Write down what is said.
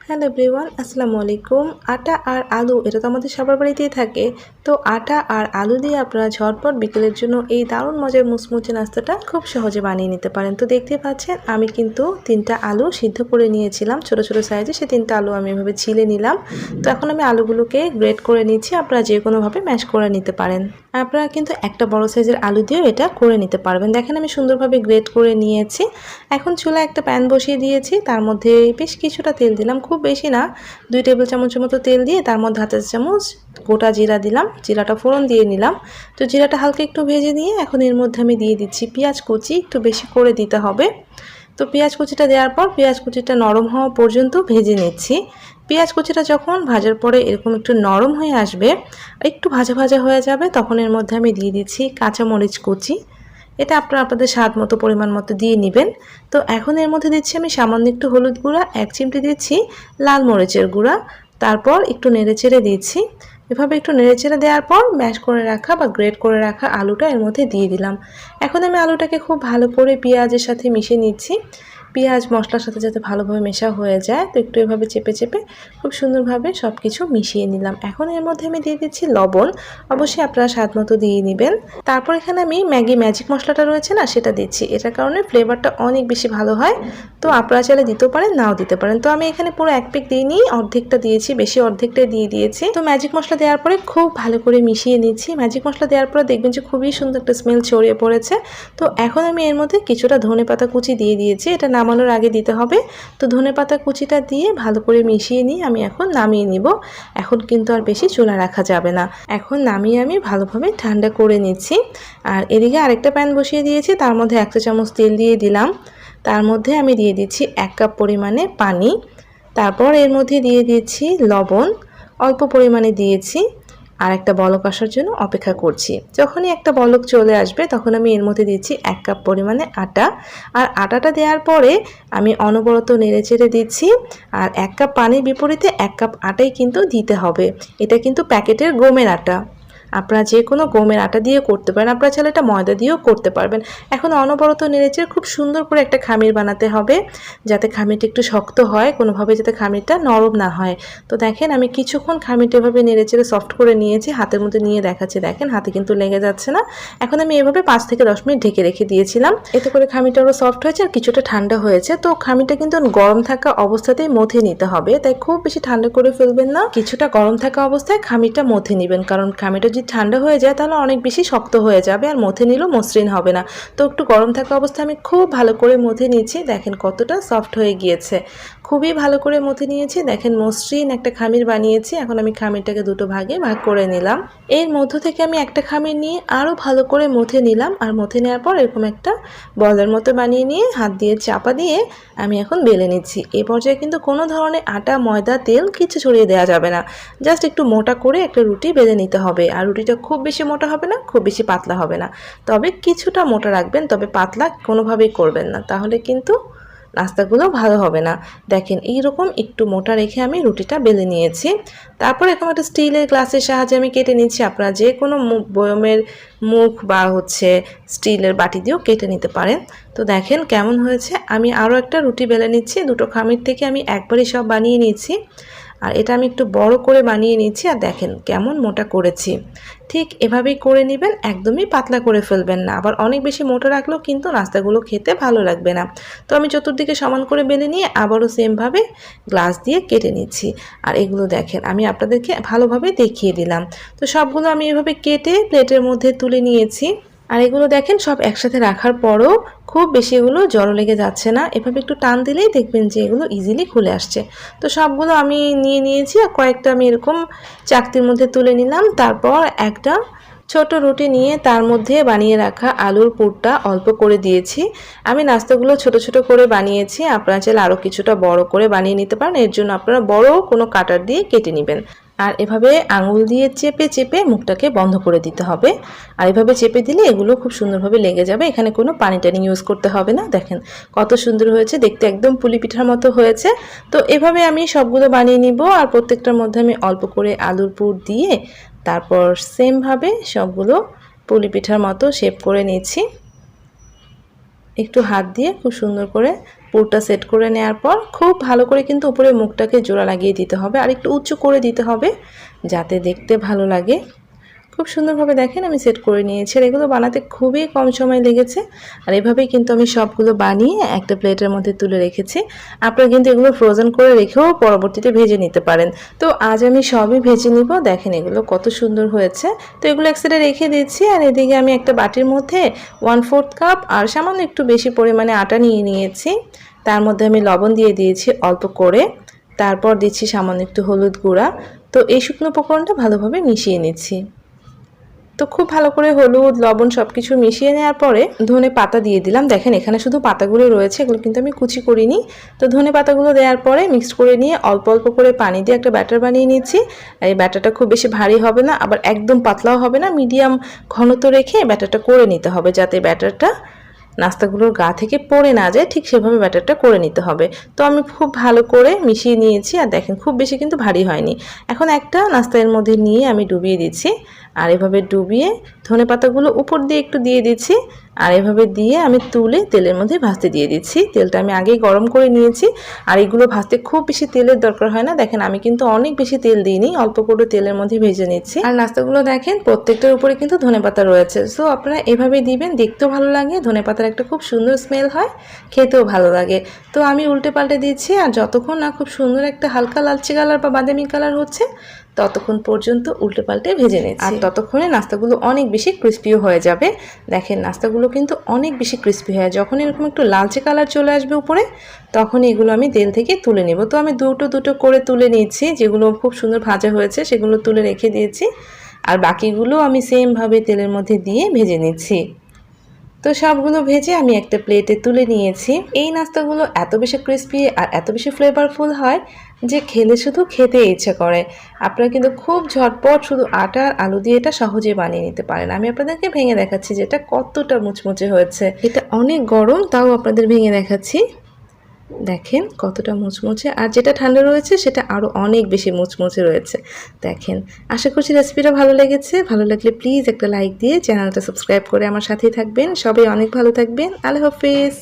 Hello everyone, আসসালামু আলাইকুম। আটা আর আলু এটা তো আমাদের সবার বাড়িতেই থাকে। তো আটা আর আলু দিয়ে আপনারা ঝটপট বিকেলের জন্য এই দারুণ মজার মুচমুচে নাস্তাটা খুব সহজে বানিয়ে নিতে পারেন। তো দেখতেই পাচ্ছেন আমি কিন্তু 3টা আলু সিদ্ধ করে নিয়েছিলাম ছোট ছোট সাইজে। সেই 3টা আলু আমি এভাবে ছিলে নিলাম। তো এখন আমি আলুগুলোকে গ্রেট করে নিচ্ছি। আপনারা যে কোনোভাবে ম্যাশ করে নিতে পারেন। আপনারা কিন্তু একটা বড় সাইজের আলু দিয়েও এটা করে নিতে পারবেন। দেখেন আমি সুন্দরভাবে গ্রেট করে নিয়েছি। এখন চুলায় একটা প্যান বসিয়ে দিয়েছি, তার মধ্যে বেশ কিছুটা তেল দিলাম, খুব বেশি না, 2 টেবিল চামচের মতো তেল দিয়ে তার মধ্যে হাফ চামচ গোটা জিরা দিলাম। জিরাটা ফোড়ন দিয়ে নিলাম। তো জিরাটা হালকা একটু ভেজে নিয়ে এখন এর মধ্যে আমি দিয়ে দিচ্ছি পেঁয়াজ কুচি, একটু বেশি করে দিতে হবে। তো পেঁয়াজ কুচিটা দেওয়ার পর পেঁয়াজ কুচিটা নরম হওয়া পর্যন্ত ভেজে নিচ্ছি। পেঁয়াজ কুচিটা যখন ভাজার পরে এরকম একটু নরম হয়ে আসবে, একটু ভাজা ভাজা হয়ে যাবে, তখন এর মধ্যে আমি দিয়ে দিচ্ছি কাঁচামরিচ কুচি। এটা আপনারা আপনাদের স্বাদ মতো পরিমাণ মতো দিয়ে নেবেন। তো এখন এর মধ্যে দিচ্ছি আমি সামান্য একটু হলুদ গুঁড়া, 1 চিমটি দিচ্ছি লাল মরিচের গুঁড়া, তারপর একটু নেড়েচেড়ে দিচ্ছি। এভাবে একটু নেড়েচেড়ে দেওয়ার পর ম্যাশ করে রাখা বা গ্রেট করে রাখা আলুটা এর মধ্যে দিয়ে দিলাম। এখন আমি আলুটাকে খুব ভালো করে পেঁয়াজের সাথে মিশিয়ে নিচ্ছি। পেঁয়াজ মশলার সাথে যাতে ভালোভাবে মেশা হয়ে যায়, তো একটু এভাবে চেপে চেপে খুব সুন্দরভাবে সব কিছু মিশিয়ে নিলাম। এখন এর মধ্যে আমি দিয়ে দিচ্ছি লবণ, অবশ্যই আপনারা স্বাদ মতো দিয়ে নেবেন। তারপর এখানে আমি ম্যাগি ম্যাজিক মশলাটা রয়েছে না, সেটা দিচ্ছি। এটার কারণে ফ্লেভারটা অনেক বেশি ভালো হয়। তো আপনারা চাইলে দিতেও পারেন, নাও দিতে পারেন। তো আমি এখানে পুরো 1 প্যাক দিইনি, অর্ধেকটা দিয়েছি, বেশি অর্ধেকটাই দিয়ে দিয়েছি। তো ম্যাজিক মশলা দেওয়ার পরে খুব ভালো করে মিশিয়ে নিচ্ছি। ম্যাজিক মশলা দেওয়ার পরে দেখবেন যে খুবই সুন্দর একটা স্মেল ছড়িয়ে পড়েছে। তো এখন আমি এর মধ্যে কিছুটা ধনেপাতা কুচি দিয়ে দিয়েছি, এটা নামানোর আগে দিতে হবে। তো ধনেপাতা কুচিটা দিয়ে ভালো করে মিশিয়ে নিয়ে আমি এখন নামিয়ে নিব। এখন কিন্তু আর বেশি চুলা রাখা যাবে না। এখন নামিয়ে আমি ভালোভাবে ঠান্ডা করে নিচ্ছি। আর এদিকে আরেকটা প্যান বসিয়ে দিয়েছি, তার মধ্যে 1 চা চামচ তেল দিয়ে দিলাম। তার মধ্যে আমি দিয়ে দিচ্ছি 1 কাপ পরিমাণে পানি। তারপর এর মধ্যে দিয়ে দিচ্ছি লবণ, অল্প পরিমাণে দিয়েছি। আর একটা বলক আসার জন্য অপেক্ষা করছি। যখনই একটা বলক চলে আসবে তখন আমি এর মধ্যে দিচ্ছি 1 কাপ পরিমাণে আটা। আর আটাটা দেওয়ার পরে আমি অনবরত নেড়েচেড়ে দিচ্ছি। আর 1 কাপ পানির বিপরীতে 1 কাপ আটাই কিন্তু দিতে হবে। এটা কিন্তু প্যাকেটের গমের আটা। আপনারা যে কোনো গমের আটা দিয়ে করতে পারেন, আপনারা চাইলে এটা ময়দা দিয়েও করতে পারবেন। এখন অনবরত নেড়েচেড়ে খুব সুন্দর করে একটা খামির বানাতে হবে, যাতে খামিরটা একটু শক্ত হয়, কোনোভাবে যাতে খামিরটা নরম না হয়। তো দেখেন আমি কিছুক্ষণ খামিরটা এভাবে নেড়েচেড়ে সফট করে নিয়েছি, হাতের মধ্যে নিয়ে দেখাচ্ছি, দেখেন হাতে কিন্তু লেগে যাচ্ছে না। এখন আমি এভাবে 5 থেকে 10 মিনিট ঢেকে রেখে দিয়েছিলাম। এতে করে খামিরটা আরও সফট হয়েছে আর কিছুটা ঠান্ডা হয়েছে। তো খামিরটা কিন্তু গরম থাকা অবস্থাতেই মথে নিতে হবে, তাই খুব বেশি ঠান্ডা করে ফেলবেন না, কিছুটা গরম থাকা অবস্থায় খামিরটা মথে নেবেন। কারণ খামিরটা যদি ঠান্ডা হয়ে যায় তাহলে অনেক বেশি শক্ত হয়ে যাবে আর মথে নিলেও মসৃণ হবে না। তো একটু গরম থাকা অবস্থায় আমি খুব ভালো করে মথে নিয়েছি। দেখেন কতটা সফট হয়ে গিয়েছে, খুবই ভালো করে মথে নিয়েছি। দেখেন মসৃণ একটা খামির বানিয়েছি। এখন আমি খামিরটাকে দুটো ভাগে ভাগ করে নিলাম। এর মধ্য থেকে আমি একটা খামির নিয়ে আরও ভালো করে মথে নিলাম। আর মথে নেওয়ার পর এরকম একটা বলের মতো বানিয়ে নিয়ে হাত দিয়ে চাপা দিয়ে আমি এখন বেলে নিচ্ছি। এই পর্যায়ে কিন্তু কোনো ধরনের আটা, ময়দা, তেল কিছু ছড়িয়ে দেওয়া যাবে না। জাস্ট একটু মোটা করে একটা রুটি বেলে নিতে হবে। আর রুটিটা খুব বেশি মোটা হবে না, খুব বেশি পাতলা হবে না, তবে কিছুটা মোটা রাখবেন, তবে পাতলা কোনোভাবেই করবেন না, তাহলে কিন্তু নাস্তাগুলো ভালো হবে না। দেখেন এইরকম একটু মোটা রেখে আমি রুটিটা বেলে নিয়েছি। তারপর এরকম একটা স্টিলের গ্লাসের সাহায্যে আমি কেটে নিচ্ছি। আপনারা যে কোনো বয়মের মুখ বা স্টিলের বাটি দিয়েও কেটে নিতে পারেন। তো দেখেন কেমন হয়েছে। আমি আরও একটা রুটি বেলে নিচ্ছি। দুটো খামির থেকে আমি একবারই সব বানিয়ে নিয়েছি। আর এটা আমি একটু বড় করে বানিয়ে নিচ্ছি। আর দেখেন কেমন মোটা করেছি। ঠিক এভাবেই করে নেবেন, একদমই পাতলা করে ফেলবেন না। আবার অনেক বেশি মোটা রাখলেও কিন্তু নাস্তাগুলো খেতে ভালো লাগবে না। তো আমি চতুর্দিকে সমান করে বেলে নিয়ে আবারও সেমভাবে গ্লাস দিয়ে কেটে নিচ্ছি। আর এগুলো দেখেন আমি আপনাদেরকে ভালোভাবে দেখিয়ে দিলাম। তো সবগুলো আমি এভাবে কেটে প্লেটের মধ্যে তুলে নিয়েছি। আর এগুলো দেখেন সব একসাথে রাখার পরও খুব বেশি এগুলো জড়ো লেগে যাচ্ছে না। এভাবে একটু টান দিলেই দেখবেন যে এগুলো ইজিলি খুলে আসছে। তো সবগুলো আমি নিয়ে নিয়েছি আর কয়েকটা আমি এরকম চাকতির মধ্যে তুলে নিলাম। তারপর একটা ছোট রুটি নিয়ে তার মধ্যে বানিয়ে রাখা আলুর পুরটা অল্প করে দিয়েছি। আমি নাস্তাগুলো ছোট ছোট করে বানিয়েছি, আপনারা চাইলে আরও কিছুটা বড় করে বানিয়ে নিতে পারেন। এর জন্য আপনারা বড় কোনো কাটার দিয়ে কেটে নেবেন। আর এভাবে আঙুল দিয়ে চেপে চেপে মুখটাকে বন্ধ করে দিতে হবে। আর এভাবে চেপে দিলে এগুলো খুব সুন্দরভাবে লেগে যাবে। এখানে কোনো পানি টানি ইউজ করতে হবে না। দেখেন কত সুন্দর হয়েছে, দেখতে একদম পুলি পিঠার মতো হয়েছে। তো এভাবে আমি সবগুলো বানিয়ে নিব। আর প্রত্যেকটার মধ্যে আমি অল্প করে আলুর পুর দিয়ে তারপর সেমভাবে সবগুলো পুলি পিঠার মতো শেপ করে নিচ্ছি। একটু হাত দিয়ে খুব সুন্দর করে পুরটা সেট করে নেওয়ার পর খুব ভালো করে কিন্তু উপরে মুখটাকে জোড়া লাগিয়ে দিতে হবে আর একটু উঁচু করে দিতে হবে যাতে দেখতে ভালো লাগে। খুব সুন্দরভাবে দেখেন আমি সেট করে নিয়েছি আর এগুলো বানাতে খুবই কম সময় লেগেছে। আর এভাবেই কিন্তু আমি সবগুলো বানিয়ে একটা প্লেটের মধ্যে তুলে রেখেছি। আপনারা কিন্তু এগুলো ফ্রোজেন করে রেখেও পরবর্তীতে ভেজে নিতে পারেন। তো আজ আমি সবই ভেজে নিব। দেখেন এগুলো কত সুন্দর হয়েছে। তো এগুলো এক সাইডে রেখে দিচ্ছি আর এদিকে আমি একটা বাটির মধ্যে 1/4 কাপ আর সামান্য একটু বেশি পরিমাণে আটা নিয়ে নিয়েছি। তার মধ্যে আমি লবণ দিয়ে দিয়েছি অল্প করে, তারপর দিচ্ছি সামান্য একটু হলুদ গুঁড়া। তো এই শুকনো উপকরণটা ভালোভাবে মিশিয়ে নিচ্ছি। তো খুব ভালো করে হলুদ লবণ সব কিছু মিশিয়ে নেওয়ার পরে ধনে পাতা দিয়ে দিলাম। দেখেন এখানে শুধু পাতাগুলো রয়েছে, এগুলো কিন্তু আমি কুচি করিনি। তো ধনে পাতাগুলো দেওয়ার পরে মিক্সড করে নিয়ে অল্প অল্প করে পানি দিয়ে একটা ব্যাটার বানিয়ে নিচ্ছি। আর এই ব্যাটারটা খুব বেশি ভারী হবে না, আবার একদম পাতলাও হবে না, মিডিয়াম ঘনত্ব রেখে ব্যাটারটা করে নিতে হবে যাতে ব্যাটারটা নাস্তাগুলোর গা থেকে পড়ে না যায়, ঠিক সেভাবে ব্যাটারটা করে নিতে হবে। তো আমি খুব ভালো করে মিশিয়ে নিয়েছি আর দেখেন খুব বেশি কিন্তু ভারী হয়নি। এখন একটা নাস্তা এর মধ্যে নিয়ে আমি ডুবিয়ে দিচ্ছি আর এভাবে ডুবিয়ে ধনেপাতাগুলো উপর দিয়ে একটু দিয়ে দিচ্ছি আর এভাবে দিয়ে আমি তুলে তেলের মধ্যে ভাজতে দিয়ে দিচ্ছি। তেলটা আমি আগেই গরম করে নিয়েছি আর এগুলো ভাজতে খুব বেশি তেলের দরকার হয় না। দেখেন আমি কিন্তু অনেক বেশি তেল দিইনি, অল্প করে তেলের মধ্যে ভেজে নিচ্ছি। আর নাস্তাগুলো দেখেন প্রত্যেকটার উপরে কিন্তু ধনেপাতা রয়েছে। সো আপনারা এভাবে দিবেন, দেখতেও ভালো লাগে, ধনেপাতার একটা খুব সুন্দর স্মেল হয়, খেতেও ভালো লাগে। তো আমি উল্টে পাল্টে দিচ্ছি আর যতক্ষণ না খুব সুন্দর একটা হালকা লালচে কালার বা বাদামি কালার হচ্ছে ততক্ষণ পর্যন্ত উল্টে পাল্টে ভেজে নিচ্ছি। আর ততক্ষণে নাস্তাগুলো অনেক বেশি ক্রিস্পিও হয়ে যাবে। দেখেন নাস্তাগুলো কিন্তু অনেক বেশি ক্রিস্পি হয়। যখন এরকম একটু লালচে কালার চলে আসবে উপরে তখন এগুলো আমি তেল থেকে তুলে নেব। তো আমি দুটো দুটো করে তুলে নিচ্ছি, যেগুলো খুব সুন্দর ভাজা হয়েছে সেগুলো তুলে রেখে দিয়েছি আর বাকিগুলো আমি সেমভাবে তেলের মধ্যে দিয়ে ভেজে নিচ্ছি। তো সবগুলো ভেজে আমি একটা প্লেটে তুলে নিয়েছি। এই নাস্তাগুলো এত বেশি ক্রিস্পি আর এত বেশি ফ্লেভারফুল হয় যে খেলে শুধু খেতে ইচ্ছে করে। আপনারা কিন্তু খুব ঝটপট শুধু আটা আর আলু দিয়ে এটা সহজে বানিয়ে নিতে পারেন। আমি আপনাদেরকে ভেঙে দেখাচ্ছি যে এটা কতটা মুচমুচে হয়েছে। এটা অনেক গরম তাও আপনাদের ভেঙে দেখাচ্ছি। দেখেন কতটা মুচমুচে, আর যেটা ঠান্ডা রয়েছে সেটা আরও অনেক বেশি মুচমুচে রয়েছে। দেখেন আশা করছি রেসিপিটা ভালো লেগেছে। ভালো লাগলে প্লিজ একটা লাইক দিয়ে চ্যানেলটা সাবস্ক্রাইব করে আমার সাথেই থাকবেন। সবাই অনেক ভালো থাকবেন। আল্লাহ হাফেজ।